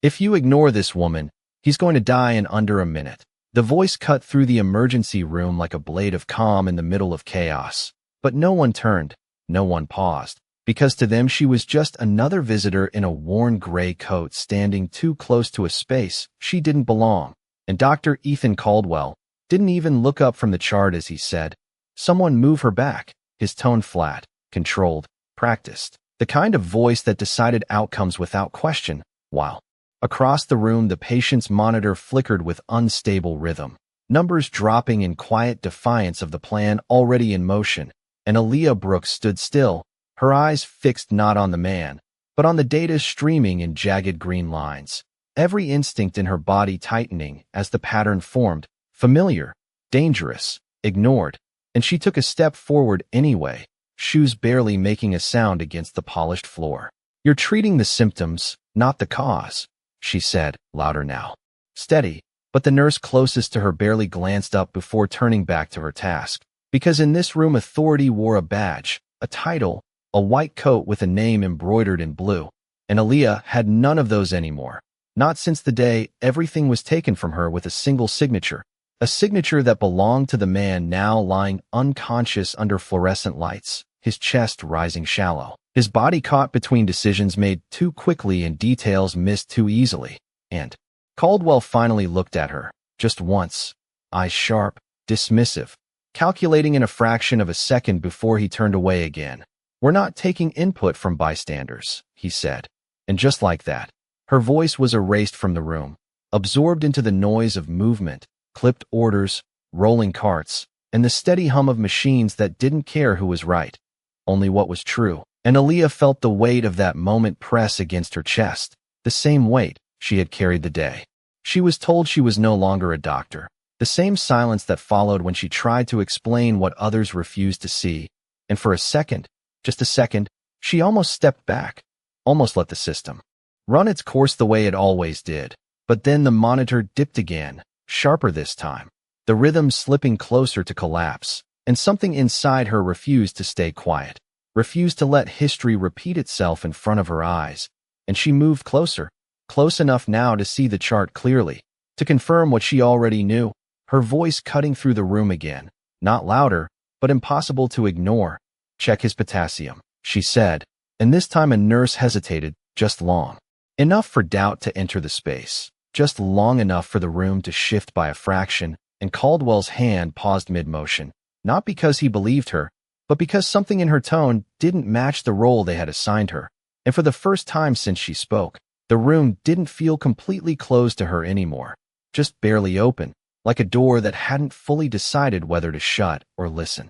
If you ignore this woman, he's going to die in under a minute. The voice cut through the emergency room like a blade of calm in the middle of chaos. But no one turned, no one paused, because to them she was just another visitor in a worn gray coat standing too close to a space she didn't belong. And Dr. Ethan Caldwell didn't even look up from the chart as he said, "Someone move her back," his tone flat, controlled, practiced. The kind of voice that decided outcomes without question, while across the room the patient's monitor flickered with unstable rhythm, numbers dropping in quiet defiance of the plan already in motion, and Aaliyah Brooks stood still, her eyes fixed not on the man, but on the data streaming in jagged green lines, every instinct in her body tightening as the pattern formed, familiar, dangerous, ignored, and she took a step forward anyway, shoes barely making a sound against the polished floor. "You're treating the symptoms, not the cause," she said, louder now. Steady, but the nurse closest to her barely glanced up before turning back to her task. Because in this room authority wore a badge, a title, a white coat with a name embroidered in blue, and Aaliyah had none of those anymore. Not since the day everything was taken from her with a single signature, a signature that belonged to the man now lying unconscious under fluorescent lights, his chest rising shallow, his body caught between decisions made too quickly and details missed too easily. And Caldwell finally looked at her, just once, eyes sharp, dismissive, calculating in a fraction of a second before he turned away again. "We're not taking input from bystanders," he said. And just like that, her voice was erased from the room, absorbed into the noise of movement, clipped orders, rolling carts, and the steady hum of machines that didn't care who was right, only what was true. And Aaliyah felt the weight of that moment press against her chest, the same weight she had carried the day. She was told she was no longer a doctor, the same silence that followed when she tried to explain what others refused to see, and for a second, just a second, she almost stepped back, almost let the system run its course the way it always did. But then the monitor dipped again, sharper this time, the rhythm slipping closer to collapse, and something inside her refused to stay quiet, refused to let history repeat itself in front of her eyes, and she moved closer, close enough now to see the chart clearly, to confirm what she already knew, her voice cutting through the room again, not louder, but impossible to ignore. "Check his potassium," she said, and this time a nurse hesitated, just long enough for doubt to enter the space, just long enough for the room to shift by a fraction, and Caldwell's hand paused mid-motion, not because he believed her, but because something in her tone didn't match the role they had assigned her, and for the first time since she spoke, the room didn't feel completely closed to her anymore, just barely open, like a door that hadn't fully decided whether to shut or listen.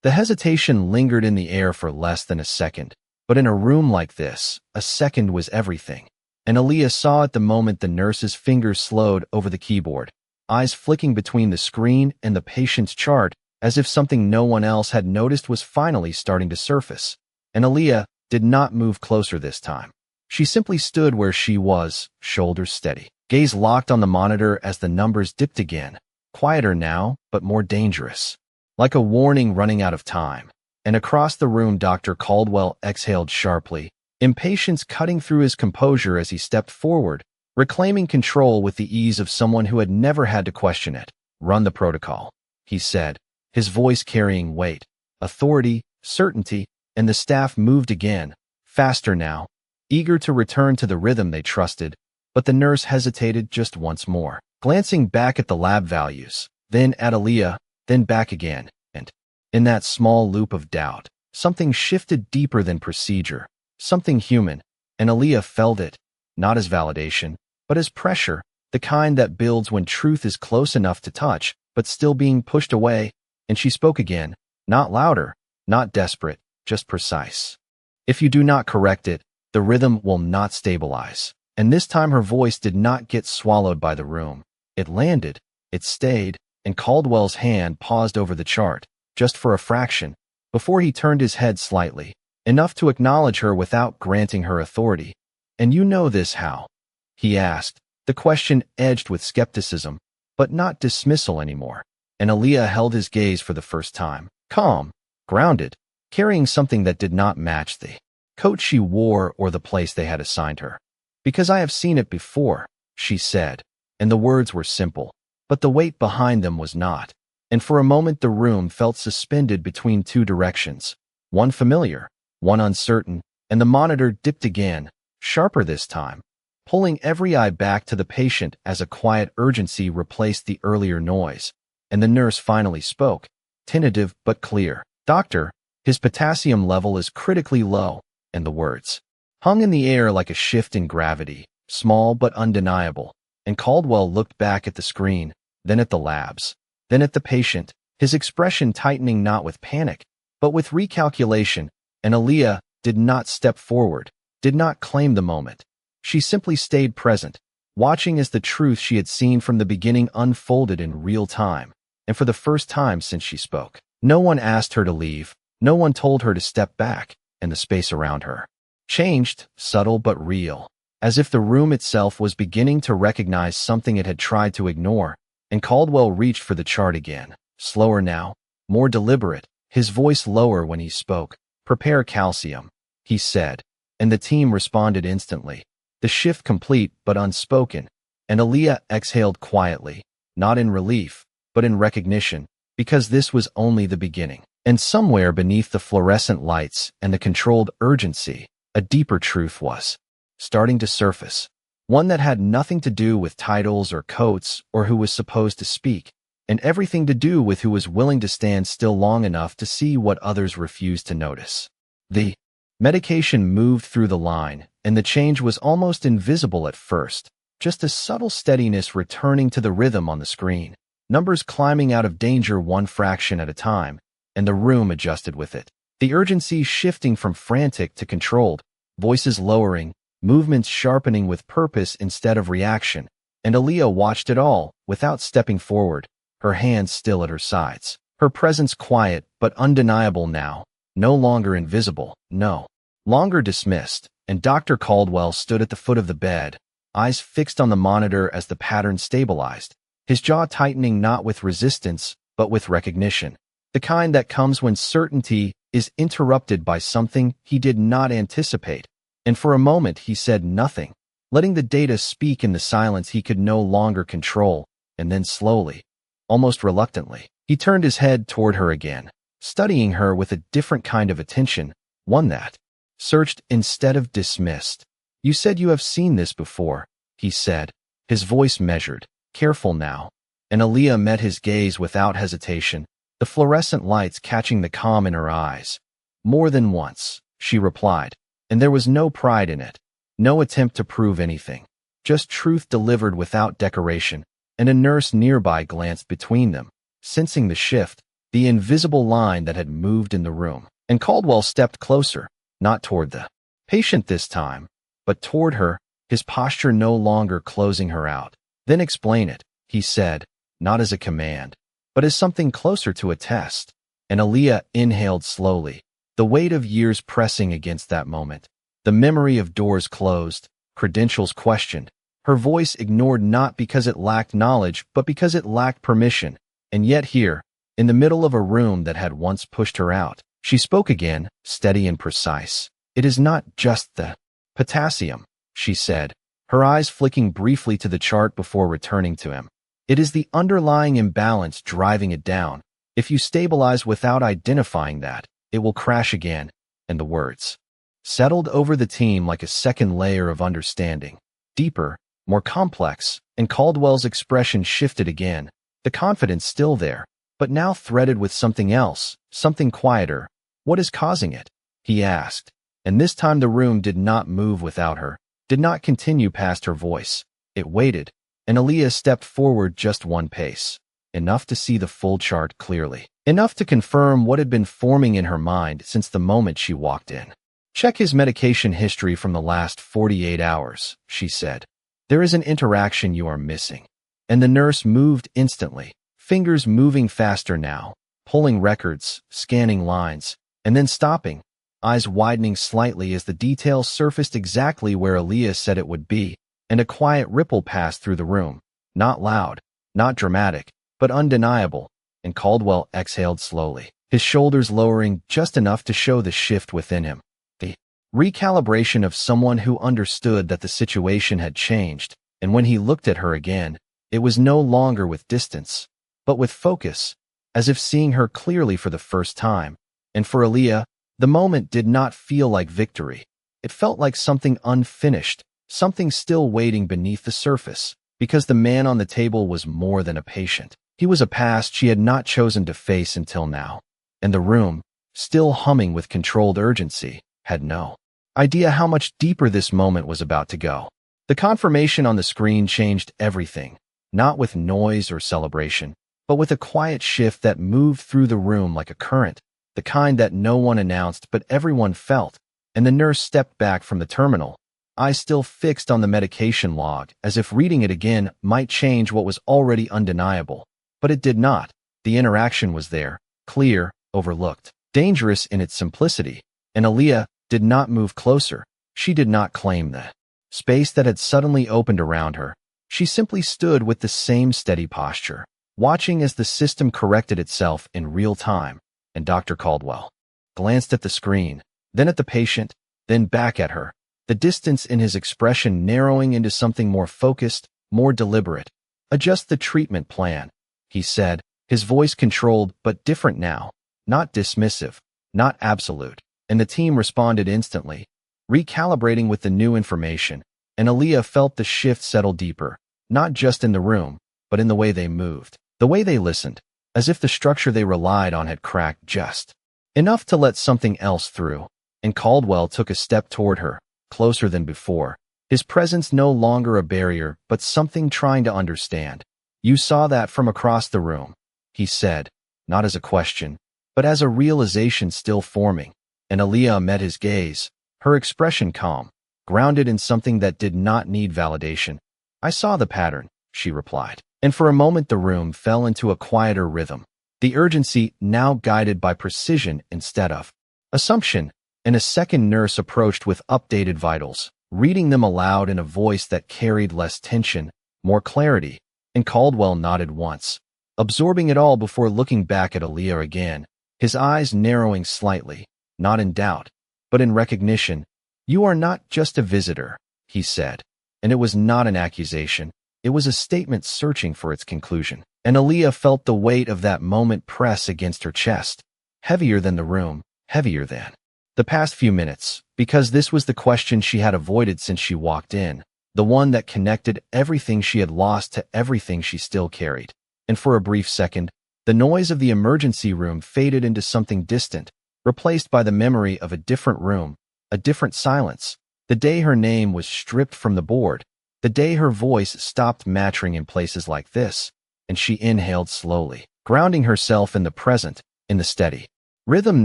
The hesitation lingered in the air for less than a second, but in a room like this, a second was everything. And Aaliyah saw at the moment the nurse's fingers slowed over the keyboard, eyes flicking between the screen and the patient's chart, as if something no one else had noticed was finally starting to surface. And Aaliyah did not move closer this time. She simply stood where she was, shoulders steady, gaze locked on the monitor as the numbers dipped again, quieter now, but more dangerous, like a warning running out of time. And across the room Dr. Caldwell exhaled sharply, impatience cutting through his composure as he stepped forward, reclaiming control with the ease of someone who had never had to question it. "Run the protocol," he said, his voice carrying weight, authority, certainty, and the staff moved again, faster now, eager to return to the rhythm they trusted, but the nurse hesitated just once more, glancing back at the lab values, then at Aaliyah, then back again, and in that small loop of doubt, something shifted deeper than procedure, something human, and Aaliyah felt it, not as validation, but as pressure, the kind that builds when truth is close enough to touch, but still being pushed away, and she spoke again, not louder, not desperate, just precise. "If you do not correct it, the rhythm will not stabilize." And this time her voice did not get swallowed by the room. It landed, it stayed, and Caldwell's hand paused over the chart, just for a fraction, before he turned his head slightly, enough to acknowledge her without granting her authority. "And you know this how?" he asked, the question edged with skepticism, but not dismissal anymore. And Aaliyah held his gaze for the first time, calm, grounded, carrying something that did not match the coat she wore or the place they had assigned her. Because I have seen it before, she said, and the words were simple, but the weight behind them was not. And for a moment the room felt suspended between two directions, one familiar, one uncertain, and the monitor dipped again, sharper this time, pulling every eye back to the patient as a quiet urgency replaced the earlier noise. And the nurse finally spoke, tentative but clear. "Doctor, his potassium level is critically low," and the words hung in the air like a shift in gravity, small but undeniable. And Caldwell looked back at the screen, then at the labs, then at the patient, his expression tightening not with panic, but with recalculation, and Aaliyah did not step forward, did not claim the moment. She simply stayed present, watching as the truth she had seen from the beginning unfolded in real time, and for the first time since she spoke. No one asked her to leave, no one told her to step back, and the space around her changed, subtle but real, as if the room itself was beginning to recognize something it had tried to ignore. And Caldwell reached for the chart again, slower now, more deliberate, his voice lower when he spoke. "Prepare calcium," he said, and the team responded instantly, the shift complete but unspoken, and Aaliyah exhaled quietly, not in relief, but in recognition, because this was only the beginning. And somewhere beneath the fluorescent lights and the controlled urgency, a deeper truth was starting to surface, one that had nothing to do with titles or coats or who was supposed to speak, and everything to do with who was willing to stand still long enough to see what others refused to notice. The medication moved through the line, and the change was almost invisible at first, just a subtle steadiness returning to the rhythm on the screen, numbers climbing out of danger one fraction at a time, and the room adjusted with it. The urgency shifting from frantic to controlled, voices lowering, movements sharpening with purpose instead of reaction, and Aaliyah watched it all, without stepping forward, her hands still at her sides, her presence quiet but undeniable now, no longer invisible, no longer dismissed. And Dr. Caldwell stood at the foot of the bed, eyes fixed on the monitor as the pattern stabilized, his jaw tightening not with resistance, but with recognition, the kind that comes when certainty is interrupted by something he did not anticipate. And for a moment he said nothing, letting the data speak in the silence he could no longer control, and then slowly, almost reluctantly, he turned his head toward her again, studying her with a different kind of attention, one that searched instead of dismissed. "You said you have seen this before," he said, his voice measured, careful now, and Aaliyah met his gaze without hesitation, the fluorescent lights catching the calm in her eyes. "More than once," she replied, and there was no pride in it, no attempt to prove anything, just truth delivered without decoration, and a nurse nearby glanced between them, sensing the shift, the invisible line that had moved in the room. And Caldwell stepped closer, not toward the patient this time, but toward her, his posture no longer closing her out. "Then explain it," he said, not as a command, but as something closer to a test. And Aaliyah inhaled slowly, the weight of years pressing against that moment, the memory of doors closed, credentials questioned, her voice ignored not because it lacked knowledge but because it lacked permission. And yet here, in the middle of a room that had once pushed her out, she spoke again, steady and precise. "It is not just the potassium," she said, her eyes flicking briefly to the chart before returning to him. "It is the underlying imbalance driving it down. If you stabilize without identifying that, it will crash again." And the words settled over the team like a second layer of understanding, deeper, more complex, and Caldwell's expression shifted again, the confidence still there, but now threaded with something else, something quieter. "What is causing it?" he asked, and this time the room did not move without her, did not continue past her voice. It waited, and Aaliyah stepped forward just one pace, enough to see the full chart clearly, enough to confirm what had been forming in her mind since the moment she walked in. "Check his medication history from the last 48 hours, she said. "There is an interaction you are missing." And the nurse moved instantly, fingers moving faster now, pulling records, scanning lines, and then stopping, eyes widening slightly as the details surfaced exactly where Aaliyah said it would be, and a quiet ripple passed through the room, not loud, not dramatic, but undeniable, and Caldwell exhaled slowly, his shoulders lowering just enough to show the shift within him. The Recalibration of someone who understood that the situation had changed, and when he looked at her again, it was no longer with distance, but with focus, as if seeing her clearly for the first time. And for Aaliyah, the moment did not feel like victory. It felt like something unfinished, something still waiting beneath the surface, because the man on the table was more than a patient. He was a past she had not chosen to face until now. And the room, still humming with controlled urgency, had no idea how much deeper this moment was about to go. The confirmation on the screen changed everything, not with noise or celebration, but with a quiet shift that moved through the room like a current, the kind that no one announced but everyone felt. And the nurse stepped back from the terminal, eyes still fixed on the medication log, as if reading it again might change what was already undeniable. But it did not. The interaction was there, clear, overlooked, dangerous in its simplicity. And Aaliyah did not move closer. She did not claim the space that had suddenly opened around her. She simply stood with the same steady posture, watching as the system corrected itself in real time. And Dr. Caldwell glanced at the screen, then at the patient, then back at her, the distance in his expression narrowing into something more focused, more deliberate. "Adjust the treatment plan," he said, his voice controlled but different now, not dismissive, not absolute. And the team responded instantly, recalibrating with the new information. And Aaliyah felt the shift settle deeper, not just in the room, but in the way they moved, the way they listened, as if the structure they relied on had cracked just enough to let something else through. And Caldwell took a step toward her, closer than before, his presence no longer a barrier but something trying to understand. "You saw that from across the room," he said, not as a question, but as a realization still forming. And Aaliyah met his gaze, her expression calm, grounded in something that did not need validation. "I saw the pattern," she replied. And for a moment the room fell into a quieter rhythm, the urgency now guided by precision instead of assumption. And a second nurse approached with updated vitals, reading them aloud in a voice that carried less tension, more clarity. And Caldwell nodded once, absorbing it all before looking back at Aaliyah again, his eyes narrowing slightly, not in doubt, but in recognition. "You are not just a visitor," he said. And it was not an accusation. It was a statement searching for its conclusion. And Aaliyah felt the weight of that moment press against her chest, heavier than the room, heavier than the past few minutes, because this was the question she had avoided since she walked in, the one that connected everything she had lost to everything she still carried. And for a brief second, the noise of the emergency room faded into something distant, replaced by the memory of a different room, a different silence. The day her name was stripped from the board, the day her voice stopped mattering in places like this. And she inhaled slowly, grounding herself in the present, in the steady rhythm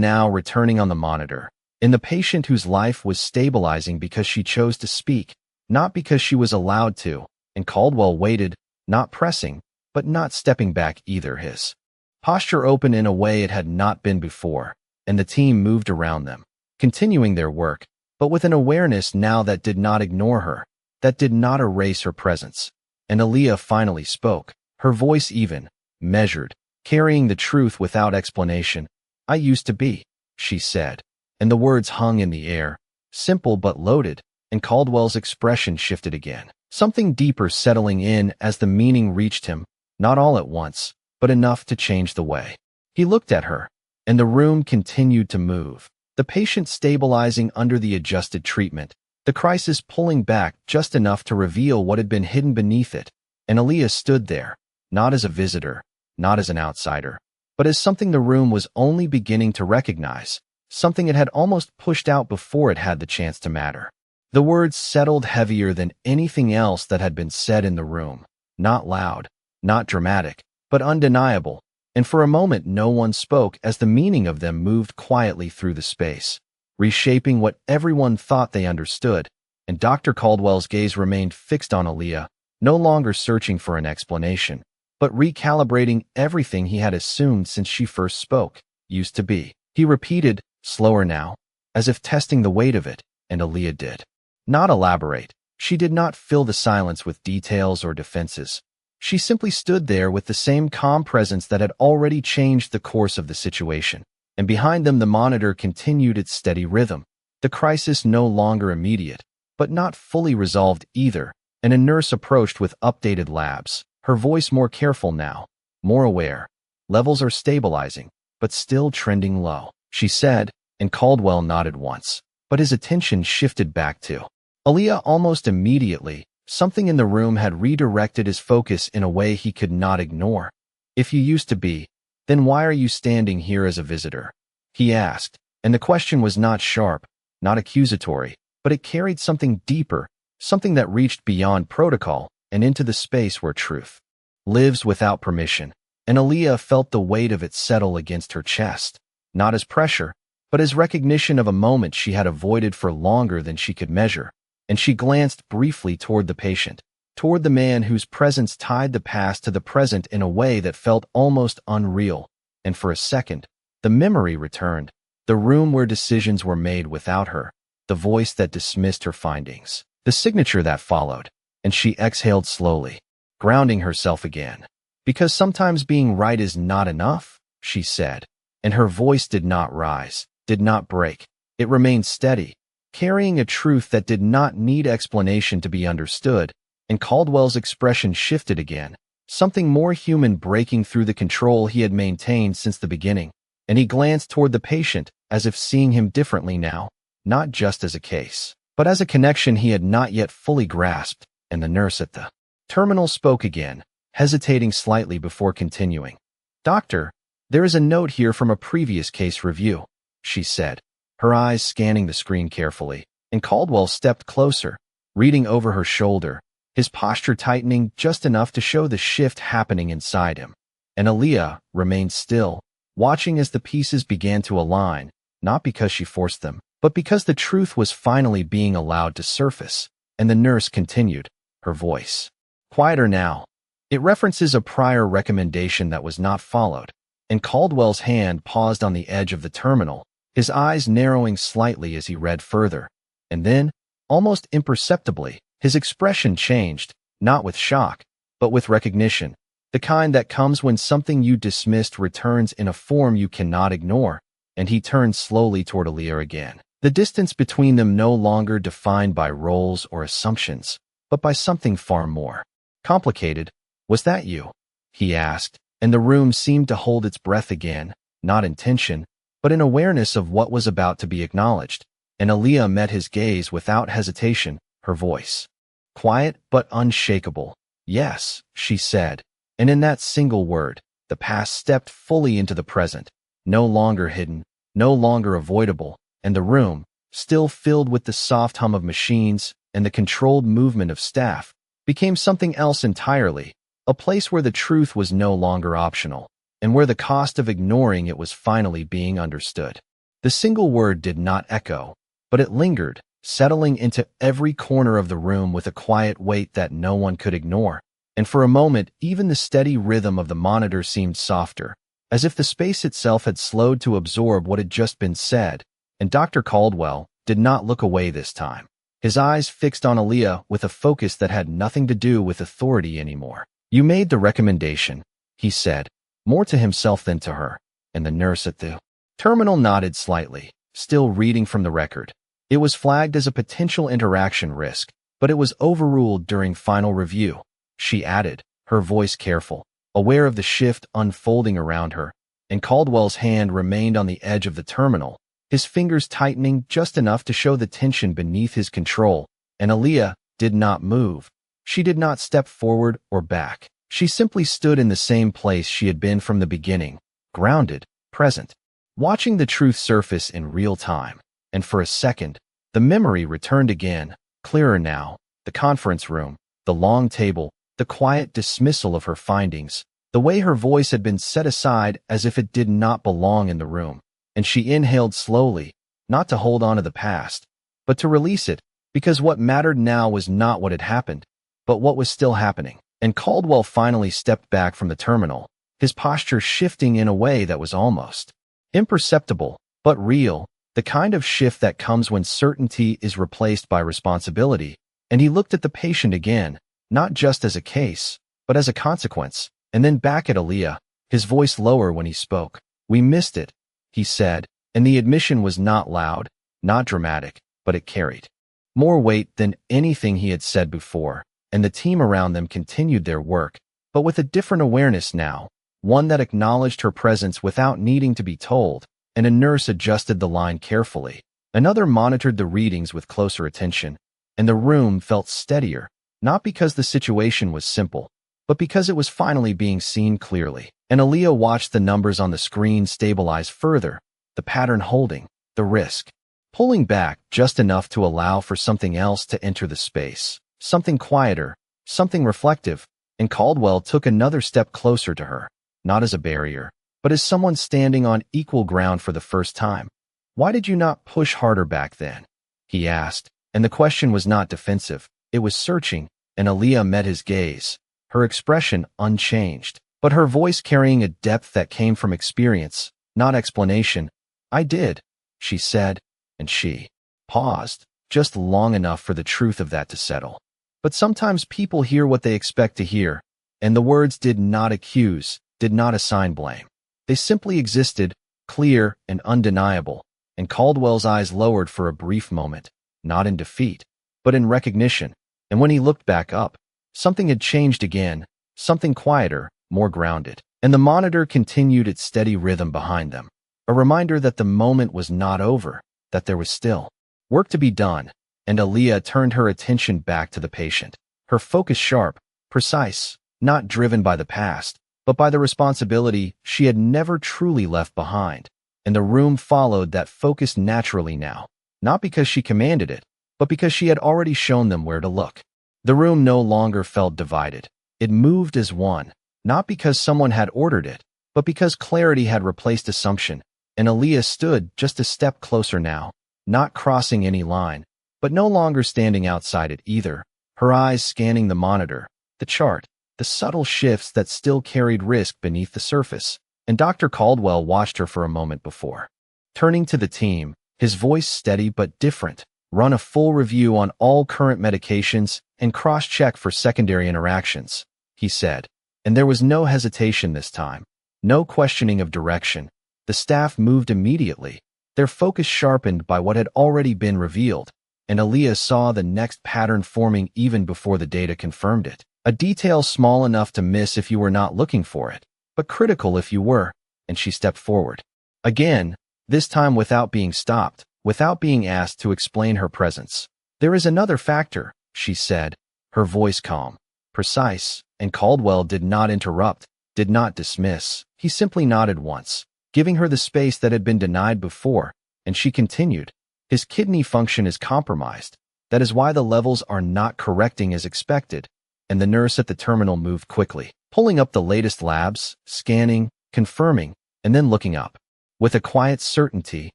now returning on the monitor, in the patient whose life was stabilizing because she chose to speak, not because she was allowed to. And Caldwell waited, not pressing, but not stepping back either, his posture open in a way it had not been before. And the team moved around them, continuing their work, but with an awareness now that did not ignore her, that did not erase her presence. And Aaliyah finally spoke, her voice even, measured, carrying the truth without explanation. "I used to be," she said. And the words hung in the air, simple but loaded. And Caldwell's expression shifted again, something deeper settling in as the meaning reached him, not all at once, but enough to change the way he looked at her. And the room continued to move, the patient stabilizing under the adjusted treatment, the crisis pulling back just enough to reveal what had been hidden beneath it. And Aaliyah stood there, not as a visitor, not as an outsider, but as something the room was only beginning to recognize, something it had almost pushed out before it had the chance to matter. The words settled heavier than anything else that had been said in the room, not loud, not dramatic, but undeniable. And for a moment no one spoke as the meaning of them moved quietly through the space, reshaping what everyone thought they understood. And Dr. Caldwell's gaze remained fixed on Aaliyah, no longer searching for an explanation, but recalibrating everything he had assumed since she first spoke. "Used to be," he repeated, slower now, as if testing the weight of it. And Aaliyah did not elaborate. She did not fill the silence with details or defenses. She simply stood there with the same calm presence that had already changed the course of the situation. And behind them the monitor continued its steady rhythm, The crisis no longer immediate, but not fully resolved either, and a nurse approached with updated labs, her voice more careful now, more aware. Levels are stabilizing, but still trending low, she said, and Caldwell nodded once, but his attention shifted back to Aaliyah almost immediately. Something in the room had redirected his focus in a way he could not ignore. If you used to be, then why are you standing here as a visitor? He asked, and the question was not sharp, not accusatory, but it carried something deeper, something that reached beyond protocol and into the space where truth lives without permission. And Aaliyah felt the weight of it settle against her chest, not as pressure, but as recognition of a moment she had avoided for longer than she could measure. And she glanced briefly toward the patient, toward the man whose presence tied the past to the present in a way that felt almost unreal. And for a second, the memory returned, the room where decisions were made without her, the voice that dismissed her findings, the signature that followed, and she exhaled slowly, grounding herself again. Because sometimes being right is not enough, she said, and her voice did not rise, did not break. It remained steady, carrying a truth that did not need explanation to be understood, and Caldwell's expression shifted again, something more human breaking through the control he had maintained since the beginning, and he glanced toward the patient as if seeing him differently now, not just as a case, but as a connection he had not yet fully grasped. And the nurse at the terminal spoke again, hesitating slightly before continuing. "Doctor, there is a note here from a previous case review," she said, her eyes scanning the screen carefully, and Caldwell stepped closer, reading over her shoulder, his posture tightening just enough to show the shift happening inside him. And Aaliyah remained still, watching as the pieces began to align, not because she forced them, but because the truth was finally being allowed to surface. And the nurse continued, her voice quieter now. "It references a prior recommendation that was not followed," and Caldwell's hand paused on the edge of the terminal, his eyes narrowing slightly as he read further. And then, almost imperceptibly, his expression changed, not with shock, but with recognition, the kind that comes when something you dismissed returns in a form you cannot ignore. And he turned slowly toward Aaliyah again, the distance between them no longer defined by roles or assumptions, but by something far more complicated. "Was that you?" he asked, and the room seemed to hold its breath again, not in tension, but in awareness of what was about to be acknowledged. And Aaliyah met his gaze without hesitation, her voice quiet but unshakable. "Yes," she said, and in that single word, the past stepped fully into the present, no longer hidden, no longer avoidable, and the room, still filled with the soft hum of machines and the controlled movement of staff, became something else entirely, a place where the truth was no longer optional, and where the cost of ignoring it was finally being understood. The single word did not echo, but it lingered, settling into every corner of the room with a quiet weight that no one could ignore. And for a moment, even the steady rhythm of the monitor seemed softer, as if the space itself had slowed to absorb what had just been said. And Dr. Caldwell did not look away this time, his eyes fixed on Aaliyah with a focus that had nothing to do with authority anymore. "You made the recommendation," he said, more to himself than to her, and the nurse at the terminal nodded slightly, still reading from the record. It was flagged as a potential interaction risk, but it was overruled during final review, she added, her voice careful, aware of the shift unfolding around her, and Caldwell's hand remained on the edge of the terminal, his fingers tightening just enough to show the tension beneath his control. And Aaliyah did not move. She did not step forward or back. She simply stood in the same place she had been from the beginning, grounded, present, watching the truth surface in real time. And for a second, the memory returned again, clearer now, the conference room, the long table, the quiet dismissal of her findings, the way her voice had been set aside as if it did not belong in the room. And she inhaled slowly, not to hold on to the past, but to release it, because what mattered now was not what had happened, but what was still happening. And Caldwell finally stepped back from the terminal, his posture shifting in a way that was almost imperceptible, but real, the kind of shift that comes when certainty is replaced by responsibility. And he looked at the patient again, not just as a case, but as a consequence, and then back at Aaliyah, his voice lower when he spoke. "We missed it," he said, and the admission was not loud, Not dramatic, but it carried more weight than anything he had said before, and the team around them continued their work, but with a different awareness now, one that acknowledged her presence without needing to be told, and a nurse adjusted the line carefully. Another monitored the readings with closer attention, and the room felt steadier, not because the situation was simple, but because it was finally being seen clearly. And Aaliyah watched the numbers on the screen stabilize further, the pattern holding, the risk pulling back just enough to allow for something else to enter the space, something quieter, something reflective, and Caldwell took another step closer to her, not as a barrier, but as someone standing on equal ground for the first time. "Why did you not push harder back then?" he asked, and the question was not defensive, it was searching, and Aaliyah met his gaze, her expression unchanged, but her voice carrying a depth that came from experience, not explanation. "I did," she said, and she paused, just long enough for the truth of that to settle. But sometimes people hear what they expect to hear, and the words did not accuse, did not assign blame. They simply existed, clear and undeniable, and Caldwell's eyes lowered for a brief moment, not in defeat, but in recognition, and when he looked back up, something had changed again, something quieter, more grounded, and the monitor continued its steady rhythm behind them, a reminder that the moment was not over, that there was still work to be done, and Aaliyah turned her attention back to the patient, her focus sharp, precise, not driven by the past, but by the responsibility she had never truly left behind, and the room followed that focus naturally now, not because she commanded it, but because she had already shown them where to look. The room no longer felt divided. It moved as one, not because someone had ordered it, but because clarity had replaced assumption, and Aaliyah stood just a step closer now, not crossing any line, but no longer standing outside it either, her eyes scanning the monitor, the chart, the subtle shifts that still carried risk beneath the surface, and Dr. Caldwell watched her for a moment before turning to the team, his voice steady but different. "Run a full review on all current medications and cross-check for secondary interactions," he said, and there was no hesitation this time, no questioning of direction. The staff moved immediately, their focus sharpened by what had already been revealed, and Aaliyah saw the next pattern forming even before the data confirmed it. A detail small enough to miss if you were not looking for it, but critical if you were, and she stepped forward. Again, this time without being stopped, without being asked to explain her presence. "There is another factor," she said, her voice calm, precise, and Caldwell did not interrupt, did not dismiss. He simply nodded once, giving her the space that had been denied before, and she continued. "His kidney function is compromised. That is why the levels are not correcting as expected," and the nurse at the terminal moved quickly, pulling up the latest labs, scanning, confirming, and then looking up. With a quiet certainty,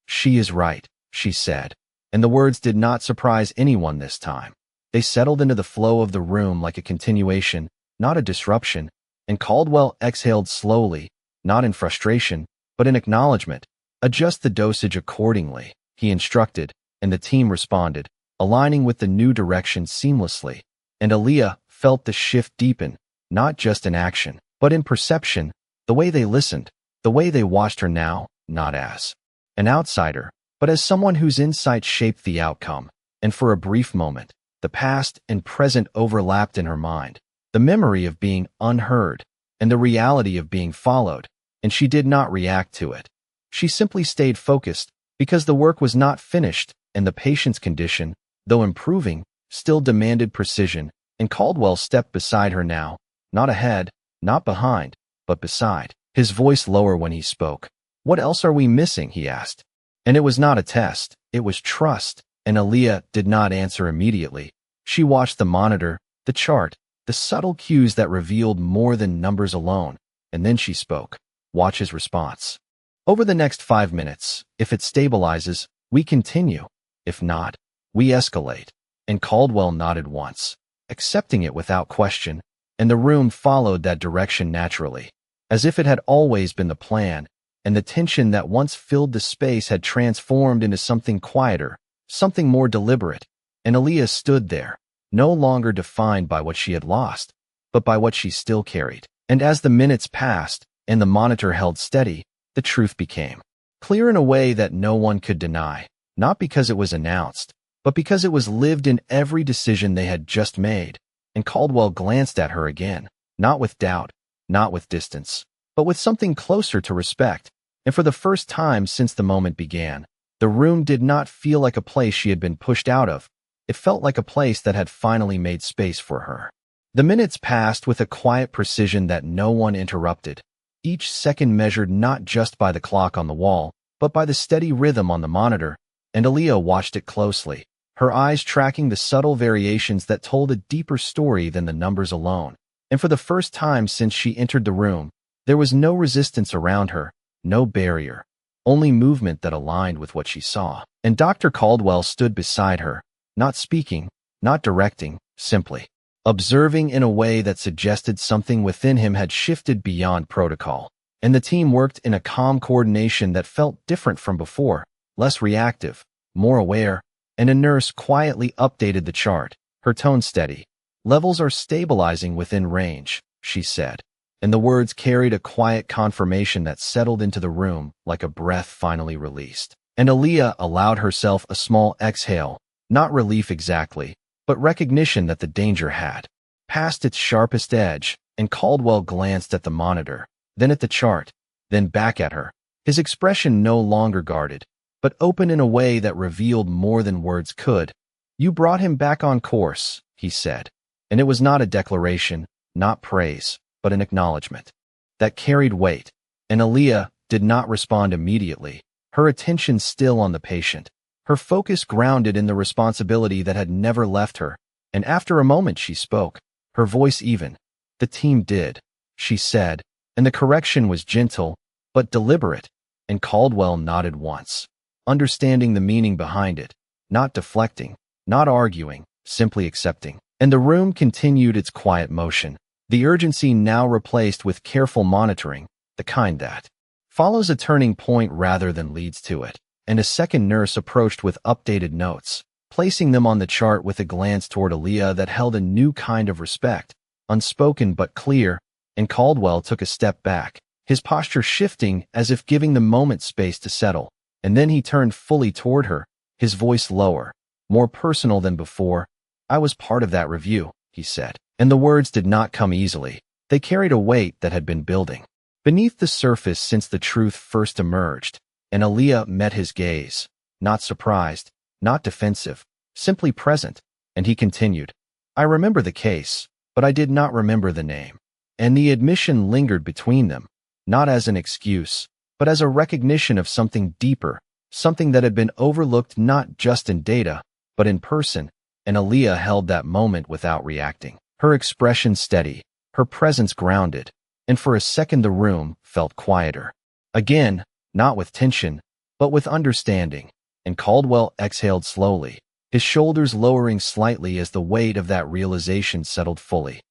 "She is right," she said, and the words did not surprise anyone this time. They settled into the flow of the room like a continuation, not a disruption, and Caldwell exhaled slowly, not in frustration, but in acknowledgement. "Adjust the dosage accordingly," he instructed, and the team responded, aligning with the new direction seamlessly, and Aaliyah felt the shift deepen, not just in action, but in perception, the way they listened, the way they watched her now, not as an outsider, but as someone whose insight shaped the outcome, and for a brief moment, the past and present overlapped in her mind, the memory of being unheard, and the reality of being followed, and she did not react to it. She simply stayed focused, because the work was not finished, and the patient's condition, though improving, still demanded precision, and Caldwell stepped beside her now, not ahead, not behind, but beside, his voice lower when he spoke. "What else are we missing?" he asked. And it was not a test, it was trust, and Aaliyah did not answer immediately. She watched the monitor, the chart, the subtle cues that revealed more than numbers alone, and then she spoke. "Watch his response. Over the next 5 minutes, if it stabilizes, we continue. If not, we escalate." And Caldwell nodded once, accepting it without question, and the room followed that direction naturally, as if it had always been the plan, and the tension that once filled the space had transformed into something quieter, something more deliberate, and Aaliyah stood there, no longer defined by what she had lost, but by what she still carried. And as the minutes passed, and the monitor held steady, the truth became clear in a way that no one could deny. not because it was announced, but because it was lived in every decision they had just made. And Caldwell glanced at her again, not with doubt, not with distance, but with something closer to respect. And for the first time since the moment began, the room did not feel like a place she had been pushed out of. It felt like a place that had finally made space for her. The minutes passed with a quiet precision that no one interrupted, each second measured not just by the clock on the wall, but by the steady rhythm on the monitor, and Aaliyah watched it closely, her eyes tracking the subtle variations that told a deeper story than the numbers alone. And for the first time since she entered the room, there was no resistance around her, no barrier, only movement that aligned with what she saw. And Dr. Caldwell stood beside her, not speaking, not directing, simply observing in a way that suggested something within him had shifted beyond protocol. And the team worked in a calm coordination that felt different from before, less reactive, more aware, and a nurse quietly updated the chart, her tone steady. "Levels are stabilizing within range," she said, and the words carried a quiet confirmation that settled into the room like a breath finally released. And Aaliyah allowed herself a small exhale, not relief exactly, but recognition that the danger had passed its sharpest edge. And Caldwell glanced at the monitor, then at the chart, then back at her, his expression no longer guarded, but open in a way that revealed more than words could. "You brought him back on course," he said, and it was not a declaration, not praise, but an acknowledgement that carried weight. And Aaliyah did not respond immediately, her attention still on the patient, her focus grounded in the responsibility that had never left her. And after a moment she spoke, her voice even. "The team did," she said, and the correction was gentle, but deliberate. And Caldwell nodded once, understanding the meaning behind it, not deflecting, not arguing, simply accepting. And the room continued its quiet motion, the urgency now replaced with careful monitoring, the kind that follows a turning point rather than leads to it. And a second nurse approached with updated notes, placing them on the chart with a glance toward Aaliyah that held a new kind of respect, unspoken but clear. And Caldwell took a step back, his posture shifting as if giving the moment space to settle. And then he turned fully toward her, his voice lower, more personal than before. "I was part of that review," he said, and the words did not come easily. They carried a weight that had been building beneath the surface since the truth first emerged. And Aaliyah met his gaze, not surprised, not defensive, simply present. And he continued, "I remember the case, but I did not remember the name." And the admission lingered between them, not as an excuse, but as a recognition of something deeper, something that had been overlooked not just in data, but in person. And Aaliyah held that moment without reacting, her expression steady, her presence grounded, and for a second the room felt quieter. Again, not with tension, but with understanding. And Caldwell exhaled slowly, his shoulders lowering slightly as the weight of that realization settled fully.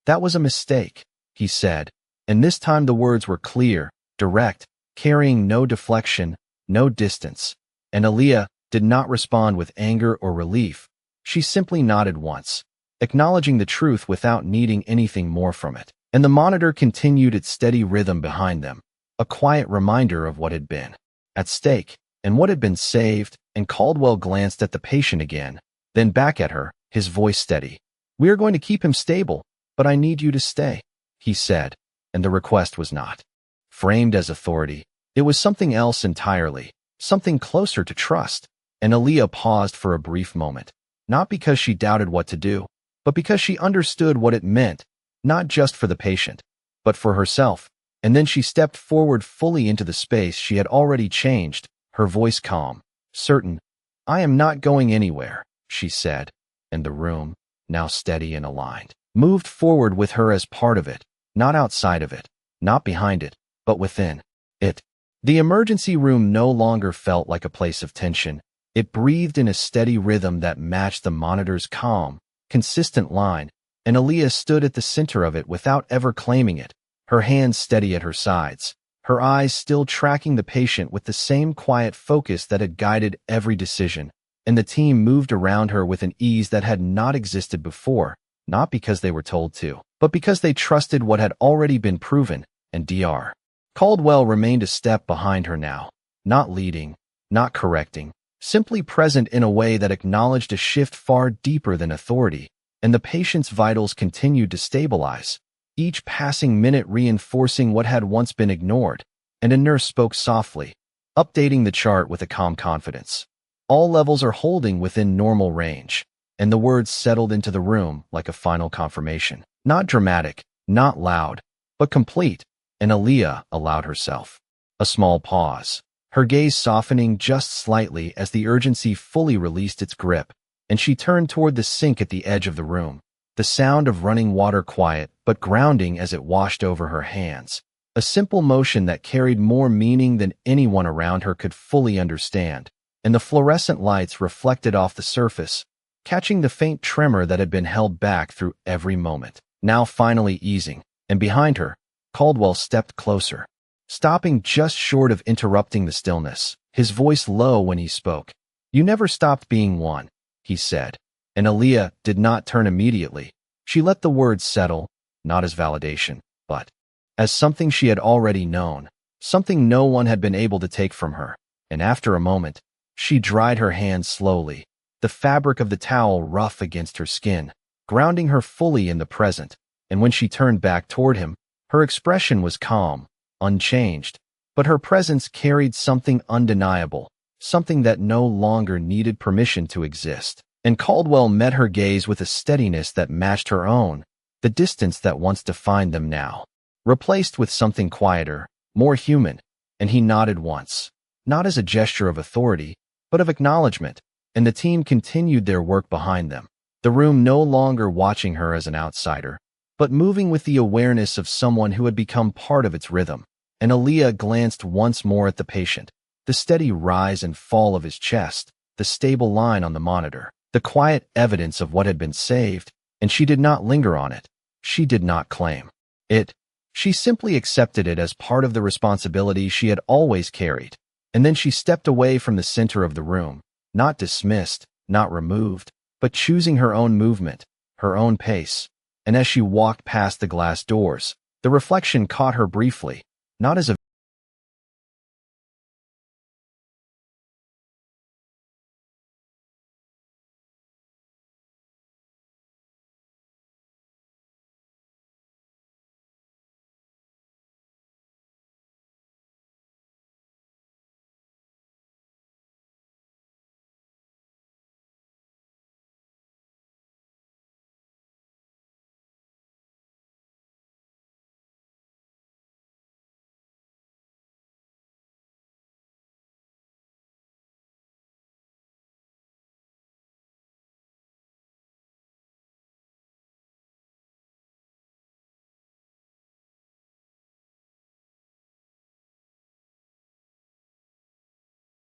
"That was a mistake," he said, and this time the words were clear, direct, carrying no deflection, no distance. And Aaliyah did not respond with anger or relief. She simply nodded once, acknowledging the truth without needing anything more from it. And the monitor continued its steady rhythm behind them, a quiet reminder of what had been at stake and what had been saved. And Caldwell glanced at the patient again, then back at her, his voice steady. "We are going to keep him stable, but I need you to stay," he said, and the request was not framed as authority. It was something else entirely, something closer to trust. And Aaliyah paused for a brief moment, not because she doubted what to do, but because she understood what it meant, not just for the patient, but for herself. And then she stepped forward fully into the space she had already changed, her voice calm, certain. "I am not going anywhere," she said, and the room, now steady and aligned, moved forward with her as part of it, not outside of it, not behind it, but within it. The emergency room no longer felt like a place of tension. It breathed in a steady rhythm that matched the monitor's calm, consistent line, and Aaliyah stood at the center of it without ever claiming it, her hands steady at her sides, her eyes still tracking the patient with the same quiet focus that had guided every decision. And the team moved around her with an ease that had not existed before, not because they were told to, but because they trusted what had already been proven. And Dr. Caldwell remained a step behind her now, not leading, not correcting, simply present in a way that acknowledged a shift far deeper than authority, and the patient's vitals continued to stabilize, each passing minute reinforcing what had once been ignored, and a nurse spoke softly, updating the chart with a calm confidence. All levels are holding within normal range, and the words settled into the room like a final confirmation. Not dramatic, not loud, but complete, and Aaliyah allowed herself a small pause, her gaze softening just slightly as the urgency fully released its grip, and she turned toward the sink at the edge of the room, the sound of running water quiet but grounding as it washed over her hands, a simple motion that carried more meaning than anyone around her could fully understand, and the fluorescent lights reflected off the surface, catching the faint tremor that had been held back through every moment, now finally easing, and behind her, Caldwell stepped closer, stopping just short of interrupting the stillness, his voice low when he spoke. "You never stopped being one," he said, and Aaliyah did not turn immediately. She let the words settle, not as validation, but as something she had already known, something no one had been able to take from her, and after a moment, she dried her hands slowly, the fabric of the towel rough against her skin, grounding her fully in the present, and when she turned back toward him, her expression was calm, unchanged, but her presence carried something undeniable, something that no longer needed permission to exist. And Caldwell met her gaze with a steadiness that matched her own, the distance that once defined them now, replaced with something quieter, more human, and he nodded once, not as a gesture of authority, but of acknowledgement, and the team continued their work behind them, the room no longer watching her as an outsider, but moving with the awareness of someone who had become part of its rhythm. And Aaliyah glanced once more at the patient, the steady rise and fall of his chest, the stable line on the monitor, the quiet evidence of what had been saved, and she did not linger on it. She did not claim it. She simply accepted it as part of the responsibility she had always carried. And then she stepped away from the center of the room, not dismissed, not removed, but choosing her own movement, her own pace. And as she walked past the glass doors, the reflection caught her briefly, not as a